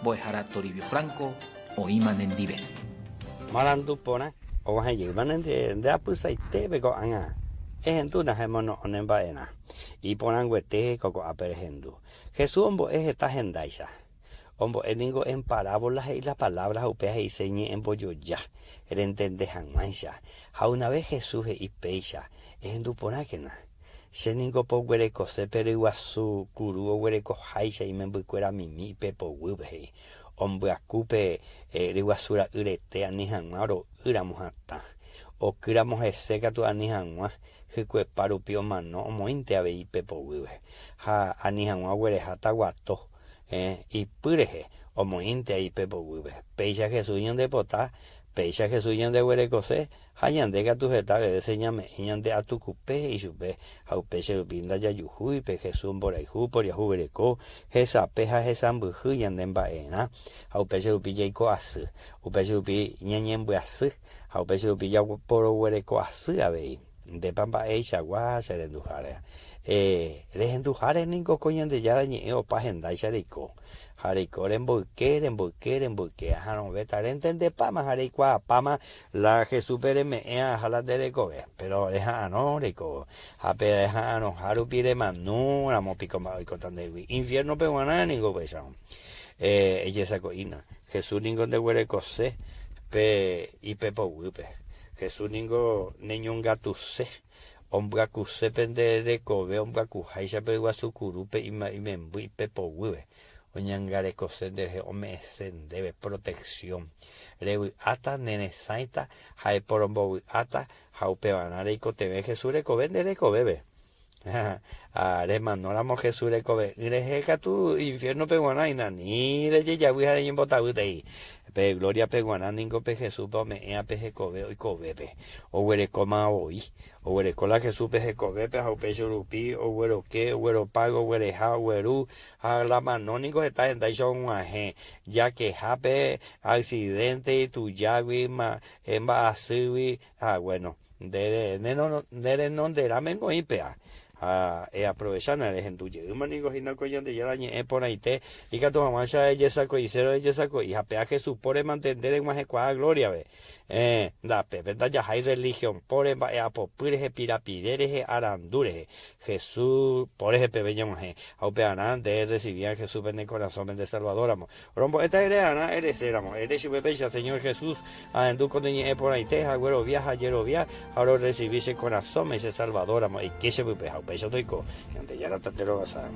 Boejara Toribio Franco, Oiman en Dive. Marandu pona, o hay llevan de apusaite, bego anga. Ejenduna hemono onembaena. Y ponan huete coco aperhendu. Jesús ombo es esta gendaisa. Ombo eningo en parábolas y las palabras upeas y señe en boyoya. El entende hanmansha. Ha una vez Jesús y peisha. Ejendu pona que na. Sheningo po huereco se pero iguasu kuru huereco haisha y membuquera mimi pepo wubhe. Ombo acupe riguasura urete anihanmaro uramujata. O kiramos seca tu anihanma. Hikwe parupio mano omointe abei pepo wubhe. Ha anihanma huerejata guato. Y pureje omointe ahí pepo wubhe. Peisha Jesús de pota. Peisha Jesús de huerecose. Hayande gatu jeta bebe señame ñande a tu cupe y supe haupeche ubinda ya yuhui pe Jesús boraihu por yahu bereco esa peja esa mbuhu yande mbaena haupeche ubilla iko asu upeche ubi ñeñen buasu haupeche ubilla por huereco asu abei de pamba echa gua serendujare rendujare ningo coñande ya ni o pagenda chariko Hariko remboque, no beta entende pama harikwa pama la Jesús pereme a jalas de recobe, pero deja no rico, deja no harupire manu, la mopico tan de infierno peruana ningo pesado. Ella sacó ina, Jesús ningo de huerecose, y pepo huipe, Jesús ningo niño gatuse. Ombra cuse pende de cobe, ombra cujaisa peruasucurupe y membui pepo huipe. Oñangare cosende ome debe protección. Revi ata nene saita, jae porombo ata, jaupe banare y cotebe Jesús recobende recobebe. Are manolamo Jesús recobe. Rejeca tu infierno peguanaina, ni de ya voy a ir en botaute. Pe gloria peguana ningo pe Jesús pome ea pe jecobe y cobebe. O huere coma hoy. O huere cola Jesús pe jecobe pe jaupe churupi, o huero que, huero pago, huere ja, hueru, a la manónico está en daishon aje. Ya que jape accidente tu yagui ma emba asui. Bueno, de no de ramen con ipea. Aprovechan el ejemplo de manigo y no coyan de ya por ahí te y que tu mamá ya ella sacó y cero ella sacó y apea que supone mantener en más ecuada gloria ve da verdad ya hay religión por en va por pires pirapires arandures Jesús por ese pebeño más aupeanan de recibir Jesús en el corazón de Salvador amo rombo esta era eres éramos eres su bebé Señor Jesús andu con de por ahí te agüero viaja ayer via ahora recibirse corazón ese Salvador amo y que se bebé eso doico y antes ya la tatero basada